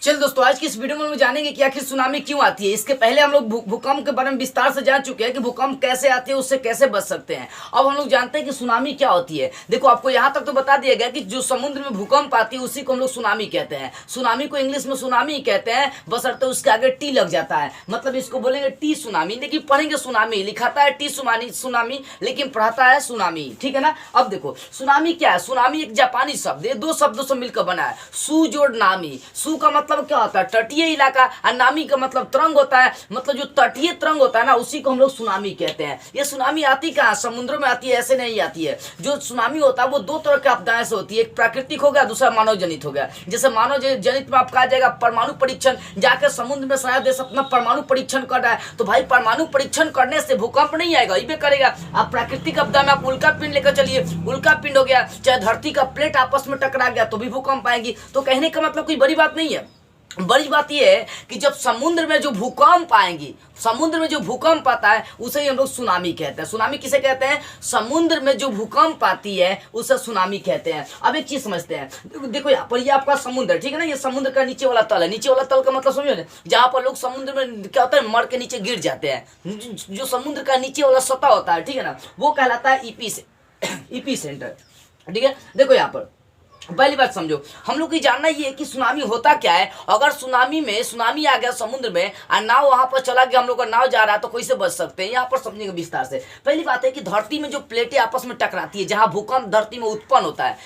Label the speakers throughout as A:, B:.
A: चल दोस्तों, आज की इस वीडियो में हम जानेंगे कि आखिर सुनामी क्यों आती है। इसके पहले हम लोग भूकंप के बारे में विस्तार से जान चुके हैं कि भूकंप कैसे आती है, उससे कैसे बच सकते हैं। अब हम लोग जानते हैं कि सुनामी क्या होती है। देखो, आपको यहाँ तक तो बता दिया गया कि जो समुद्र में भूकंप आती है उसी को हम लोग सुनामी कहते हैं। सुनामी को इंग्लिश में सुनामी ही कहते हैं, बशर्ते उसके आगे टी लग जाता है। मतलब इसको बोलेंगे टी सुनामी। देखिए, पढ़ेंगे सुनामी, लिखाता है टी सुनामी लेकिन पढ़ाता है सुनामी। ठीक है ना। अब देखो, सुनामी क्या है। सुनामी एक जापानी शब्द है, दो शब्दों से मिलकर बना है, सु जोड़ नामी। सु का मतलब क्या होता है, तटीय इलाका, और नामी का मतलब तरंग होता है। मतलब जो तटीय तरंग होता है ना, उसी को हम लोग सुनामी कहते हैं। ये सुनामी आती कहाँ, समुद्रों में आती है, ऐसे नहीं आती है। जो सुनामी होता है वो दो तरह के आपदाएं से होती है, एक प्राकृतिक हो गया, दूसरा मानव जनित हो गया। जैसे मानव जनित में आप कहा जाएगा परमाणु परीक्षण, जाकर समुद्र में सारा देश अपना परमाणु परीक्षण कर रहा है, तो भाई परमाणु परीक्षण करने से भूकंप नहीं आएगा, ये करेगा। आप प्राकृतिक आपदा में आप उल्का पिंड लेकर चलिए, उल्का पिंड हो गया, चाहे धरती का प्लेट आपस में टकरा गया तो भी भूकंप आएगी। तो कहने का मतलब कोई बड़ी बात नहीं है। बड़ी बात यह है कि जब समुद्र में जो भूकंप आएंगी, समुद्र में जो भूकंप आता है उसे ही हम लोग सुनामी कहते हैं। सुनामी किसे कहते हैं, समुद्र में जो भूकंप आती है उसे सुनामी कहते हैं। अब एक चीज समझते हैं, देखो यहाँ पर ये आपका समुद्र, ठीक है ना, ये समुद्र का नीचे वाला तल है। नीचे वाला तल का मतलब समझो ना, जहां पर लोग समुद्र में क्या होता है, मर के नीचे गिर जाते हैं। जो समुद्र का नीचे वाला सतह होता है, ठीक है ना, वो कहलाता है ईपी सेंटर। ठीक है। देखो यहाँ पर पहली बात समझो, हम लोग को जानना ये है कि सुनामी होता क्या है। अगर सुनामी आ गया समुद्र में और नाव वहां पर चला गया, हम लोग का नाव जा रहा है, तो कैसे बच सकते हैं, यहाँ पर समझेंगे विस्तार से। पहली बात है कि धरती में जो प्लेटें आपस में टकराती है, जहां भूकंप धरती में उत्पन्न होता है,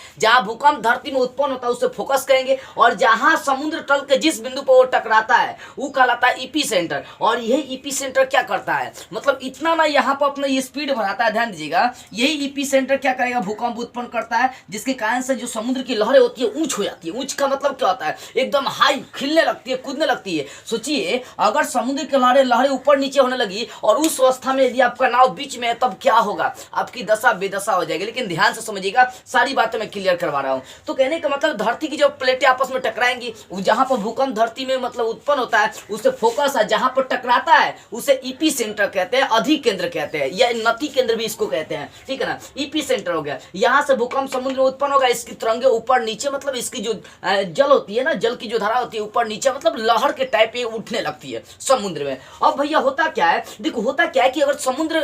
A: उससे फोकस करेंगे, और जहां समुद्र तल के जिस बिंदु पर वो टकराता है वो कहलाता है ईपी सेंटर। और यही ईपी सेंटर क्या करता है, मतलब इतना ना यहाँ पर अपना ये स्पीड बढ़ाता है, ध्यान दीजिएगा। यही ईपी सेंटर क्या करेगा, भूकंप उत्पन्न करता है, जिसके कारण से जो समुद्र की लहरें होती है ऊंच हो जाती है। ऊंच का मतलब क्या होता है, एकदम हाई, खिलने लगती है, कूदने लगती है। सोचिए, अगर समुद्र की लहरें ऊपर नीचे होने लगी और उस अवस्था में यदि आपका नाव बीच में है, तब क्या होगा, आपकी दशा बेदशा हो जाएगी। लेकिन ध्यान से समझिएगा, सारी बातें मैं क्लियर करवा रहा हूं। तो कहने का मतलब, धरती की जो प्लेटें आपस में टकराएंगी, जहां पर भूकंप धरती में मतलब उत्पन्न होता है, उससे फोकस है, जहां पर टकराता है उसे ईपी सेंटर कहते हैं, अधिक केंद्र कहते हैं, या नति केंद्र भी इसको कहते हैं। ठीक है ना, ईपी सेंटर हो गया। यहां से भूकंप समुद्र में उत्पन्न होगा, इसकी तरंगे ऊपर नीचे, मतलब इसकी जो जल होती है ना, जल की जो धारा होती है ऊपर नीचे, मतलब लहर के टाइप पे उठने लगती है समुद्र में। अब भैया होता क्या है, देखो होता क्या है कि अगर समुद्र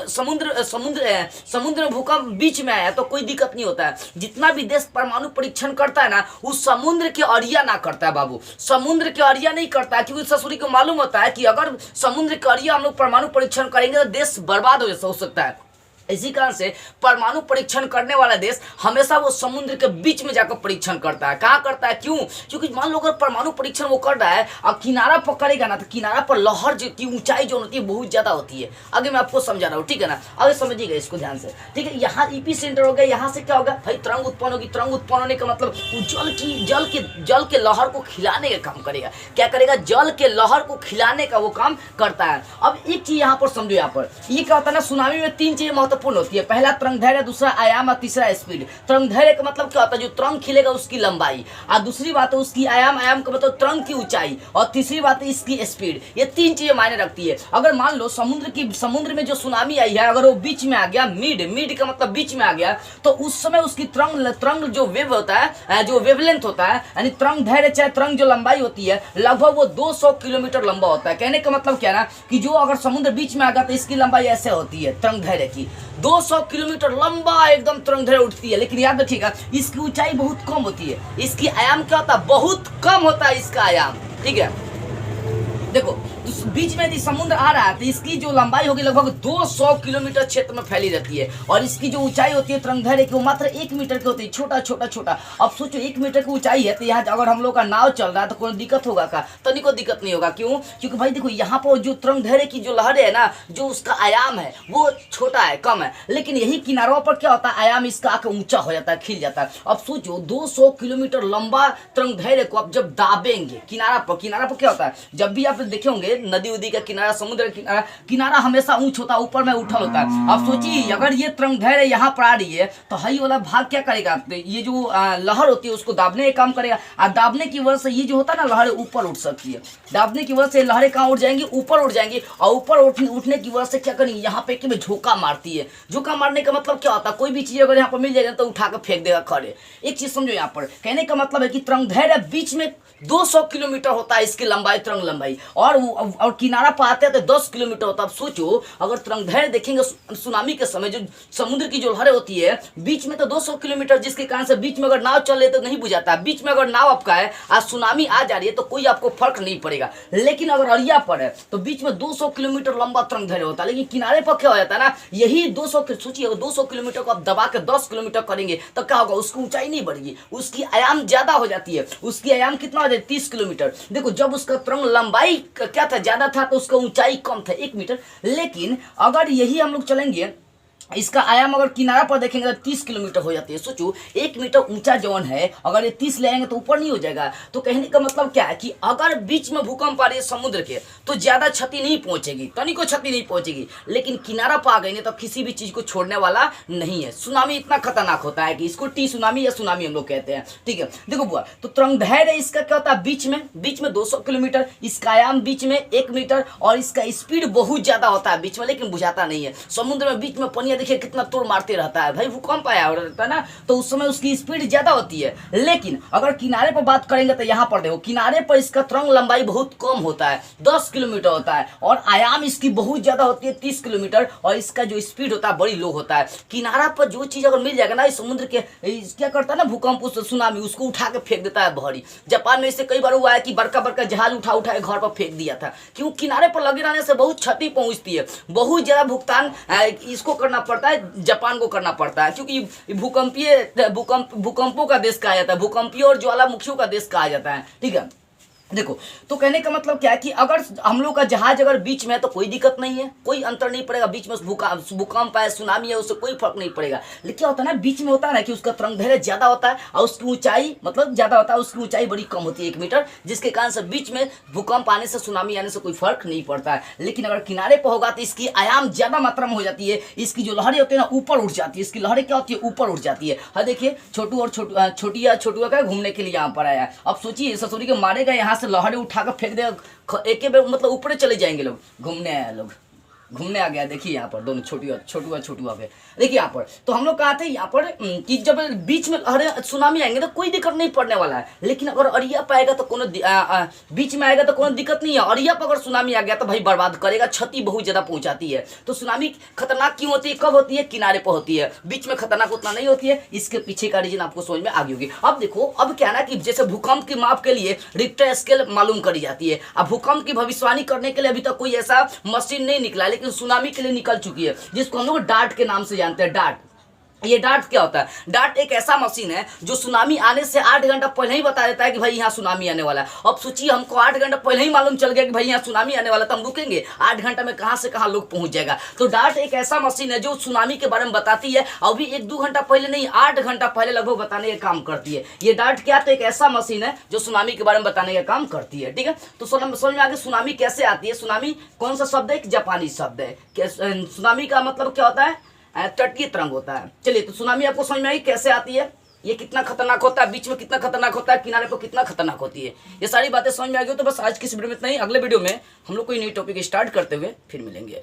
A: में भूकंप बीच में आया तो कोई दिक्कत नहीं होता है। जितना भी देश परमाणु परीक्षण करता है ना, उस समुद्र के अरिया ना करता है बाबू, समुद्र के अरिया नहीं करता है, क्योंकि ससुरी को मालूम होता है कि अगर समुद्र के अरिया हम लोग परमाणु परीक्षण करेंगे तो देश बर्बाद हो सकता है। इसी कारण से परमाणु परीक्षण करने वाला देश हमेशा वो समुद्र के बीच में जाकर परीक्षण करता है। कहाँ करता है, क्यों, क्योंकि मान लो अगर परमाणु परीक्षण वो कर रहा है और किनारा पकड़ेगा ना, तो किनारा पर लहर की ऊंचाई जो होती है बहुत ज्यादा होती है। आगे मैं आपको समझा रहा हूँ, ठीक है ना, आगे समझिएगा इसको ध्यान से। ठीक है, यहाँ ईपी सेंटर हो गया, यहाँ से क्या होगा भाई, तरंग उत्पन्न होगी। तरंग उत्पन्न होने का मतलब जल के लहर को खिलाने का काम करेगा। क्या करेगा, जल के लहर को खिलाने का वो काम करता है। अब एक चीज यहाँ पर समझो, यहाँ पर ये क्या होता है ना, सुनामी में तीन चीजें महत्वपूर्ण होती है। पहला तरंग धैर्य, दूसरा आयाम और तीसरा स्पीड। तरंग धैर्य का मतलब क्या होता है, जो तरंग खिलेगा उसकी लंबाई, और दूसरी बात है उसकी आयाम का मतलब तरंग की ऊंचाई, और तीसरी बात है इसकी स्पीड। ये तीन चीजें मायने रखती है। अगर मान लो समुद्र में जो सुनामी आई है, अगर वो बीच में आ गया, मिड का मतलब बीच में आ गया, तो उस समय उसकी तरंग जो वेव होता है, जो वेवलेंथ होता है, यानी तरंग धैर्य चाहे तरंग जो लंबाई होती है, लगभग वो 200 किलोमीटर लंबा होता है। कहने का मतलब क्या ना, कि जो अगर समुद्र बीच में आ गया तो इसकी लंबाई ऐसे होती है, तरंग धैर्य की 200 किलोमीटर लंबा एकदम तरंग धैर्य उठती है। लेकिन याद रखिएगा, इसकी ऊंचाई बहुत कम होती है। इसकी आयाम क्या होता है, बहुत कम होता है इसका आयाम। ठीक है, देखो बीच में यदि समुद्र आ रहा है तो इसकी जो लंबाई होगी लगभग 200 किलोमीटर क्षेत्र में फैली रहती है, और इसकी जो ऊंचाई होती है तरंग धैर्य की, वो मात्र 1 मीटर की होती है, छोटा। अब सोचो 1 मीटर की ऊंचाई है, तो यहाँ अगर हम लोग का नाव चल रहा है तो कोई दिक्कत होगा का, तनिक को दिक्कत नहीं होगा। क्यों, क्योंकि भाई देखो यहाँ पर जो तरंग धैर्य की जो लहरें है ना, जो उसका आयाम है वो छोटा है, कम है। लेकिन यही किनारों पर क्या होता है, आयाम इसका आकर ऊंचा हो जाता है, खिल जाता है। अब सोचो 200 किलोमीटर लंबा तरंग धैर्य को आप जब दाबेंगे किनारा पर क्या होता है, जब भी आप देखे होंगे नदी उदी का किनारा, समुद्र का किनारा हमेशा ऊंच होता है, ऊपर में उठल होता है। अब सोचिए अगर ये तरंग धैर्य यहाँ पर आ रही है तो हई वाला भाग क्या करेगा, ये जो लहर होती है उसको दाबने का काम करेगा, और दाबने की वजह से ये जो होता है ना, लहरें ऊपर उठ सकती है। दाबने की वजह से लहरें कहाँ उठ जाएंगी, ऊपर उठ जाएंगी, और ऊपर उठने की वजह से क्या करेंगे, यहाँ पे कि झोंका मारती है। झोंका मारने का मतलब क्या होता है, कोई भी चीज अगर यहाँ पर मिल जाएगा तो उठा कर फेंक देगा खड़े। एक चीज समझो, यहाँ पर कहने का मतलब है कि तरंग धैर्य बीच में 200 किलोमीटर होता है इसकी लंबाई, तरंग लंबाई, और किनारा पर आते हैं तो 10 किलोमीटर होता है। अब सोचो अगर तरंगदैर्घ्य देखेंगे सुनामी के समय, जो समुद्र की जो लहरें होती है बीच में तो 200 किलोमीटर, जिसके कारण से बीच में अगर नाव चल रही तो नहीं बुझाता, बीच में अगर नाव आपका है आज सुनामी आ जा रही है तो कोई आपको फर्क नहीं पड़ेगा। लेकिन अगर अरिया पर है तो बीच में 200 किलोमीटर लंबा तरंगदैर्घ्य होता है, लेकिन किनारे पर क्या हो जाता है ना, यही 200, सोचिए अगर 200 किलोमीटर को आप दबा के 10 किलोमीटर करेंगे तो क्या होगा, उसकी ऊंचाई नहीं बढ़ेगी, उसकी आयाम ज्यादा हो जाती है। उसकी आयाम कितना हो जाए, 30 किलोमीटर। देखो जब उसका तरंग लंबाई क्या था, ज्यादा था, तो उसका ऊंचाई कम था, 1 मीटर। लेकिन अगर यही हम लोग चलेंगे, इसका आयाम अगर किनारा पर देखेंगे तो 30 किलोमीटर हो जाती है। सोचो 1 मीटर ऊंचा जौन है, अगर ये 30 ले आएंगे तो ऊपर नहीं हो जाएगा। तो कहने का मतलब क्या है कि अगर बीच में भूकंप आ रही है समुद्र के तो ज्यादा क्षति नहीं पहुंचेगी, तनिको क्षति नहीं पहुंचेगी। लेकिन किनारा पर आ गई नहीं तो किसी भी चीज को छोड़ने वाला नहीं है। सुनामी इतना खतरनाक होता है कि इसको टी सुनामी या सुनामी हम लोग कहते हैं, ठीक है। देखो बुआ, तो तरंगदैर्घ्य इसका क्या होता है, बीच में 200 किलोमीटर, इसका आयाम बीच में 1 मीटर, और इसका स्पीड बहुत ज्यादा होता है बीच में, लेकिन बुझाता नहीं है। समुद्र में बीच में पानी देखिए कितना तोड़ मारते रहता है, भाई भूकंप आया रहता है ना, तो उस समय उसकी स्पीड ज्यादा होती है। लेकिन अगर किनारे पर बात करेंगे तो यहाँ पर देखो, किनारे पर इसका तरंग लंबाई बहुत कम होता है, 10 किलोमीटर होता है, और आयाम इसकी बहुत ज्यादा होती है, 30 किलोमीटर, और इसका जो स्पीड होता है बड़ी लो होता है। किनारा पर जो चीज अगर मिल जाएगा ना, इस समुद्र के क्या करता है ना भूकंप, उस सुनामी उसको उठा के फेंक देता है बहरी। जापान में इससे कई बार हुआ है कि बड़का बड़का जहाज उठा उठा के घर पर फेंक दिया था, क्यों, किनारे पर लगे रहने से बहुत क्षति पहुंचती है, बहुत ज्यादा भुगतान इसको करना पड़ता है, जापान को करना पड़ता है, क्योंकि भूकंपों का देश कहा जाता है, भूकंपीय और ज्वालामुखियों का देश कहा जाता है, ठीक है। देखो तो कहने का मतलब क्या है कि अगर हम लोग का जहाज अगर बीच में है तो कोई दिक्कत नहीं है, कोई अंतर नहीं पड़ेगा, बीच में भूकंप है, सुनामी है, उससे कोई फर्क नहीं पड़ेगा। लेकिन क्या होता है ना, बीच में होता है ना कि उसका तरंगदैर्घ्य ज्यादा होता है और उसकी ऊंचाई मतलब ज्यादा होता है, उसकी ऊंचाई बड़ी कम होती है, 1 मीटर, जिसके कारण से बीच में भूकंप आने से, सुनामी आने से कोई फर्क नहीं पड़ता है। लेकिन अगर किनारे पर होगा तो इसकी आयाम ज्यादा मात्रा में हो जाती है, इसकी जो लहरें होती है ना ऊपर उठ जाती है, इसकी लहरें क्या होती है, ऊपर उठ जाती है। हाँ देखिए छोटू और छोटुआ का घूमने के लिए यहाँ पर आया है। अब सोचिए ससुरी के मारेगा, यहाँ से लहरें उठाकर फेंक दे, एक ही मतलब ऊपर चले जाएंगे लोग, घूमने आए लोग, घूमने आ गया। देखिए यहाँ पर दोनों छोटुआ पे देखिए यहाँ पर। तो हम लोग कहा थे यहाँ पर कि जब बीच में लहरें सुनामी आएंगे तो कोई दिक्कत नहीं पड़ने वाला है। लेकिन अगर अरिया पे आएगा तो कोनो बीच में आएगा तो कोनो दिक्कत नहीं है। अरिया पर अगर सुनामी आ गया तो भाई बर्बाद करेगा, क्षति बहुत ज्यादा पहुंचाती है। तो सुनामी खतरनाक क्यों होती है, कब होती है, किनारे पर होती है, बीच में खतरनाक उतना नहीं होती है। इसके पीछे का रीजन आपको समझ में आ गई होगी। अब देखो अब क्या ना कि जैसे भूकंप की माप के लिए रिक्टर स्केल मालूम करी जाती है। अब भूकंप की भविष्यवाणी करने के लिए अभी तक कोई ऐसा मशीन नहीं निकला, लेकिन सुनामी के लिए निकल चुकी है, जिसको हम लोग डार्ट के नाम से जानते हैं। डार्ट, ये डार्ट क्या होता है, डार्ट एक ऐसा मशीन है जो सुनामी आने से 8 घंटा पहले ही बता देता है कि भाई यहाँ सुनामी आने वाला है। अब सोचिए हमको 8 घंटा पहले ही मालूम चल गया कि भाई यहाँ सुनामी आने वाला, तो हम रुकेंगे 8 घंटा में कहाँ से कहाँ लोग पहुंच जाएगा। तो डार्ट एक ऐसा मशीन है जो सुनामी के बारे में बताती है, अभी 1-2 घंटा पहले नहीं, 8 घंटा पहले लगभग बताने का काम करती है। ये डार्ट क्या, तो एक ऐसा मशीन है जो सुनामी के बारे में बताने का काम करती है, ठीक है। तो समझ में आगे सुनामी कैसे आती है। सुनामी कौन सा शब्द है, एक जापानी शब्द है। सुनामी का मतलब क्या होता है, तटीय तरंग होता है। चलिए तो सुनामी आपको समझ में आई कैसे आती है, ये कितना खतरनाक होता है, बीच में कितना खतरनाक होता है, किनारे पर कितना खतरनाक होती है, ये सारी बातें समझ में आ गई। तो बस आज की इस वीडियो में इतना ही। अगले वीडियो में हम लोग कोई नई टॉपिक स्टार्ट करते हुए फिर मिलेंगे।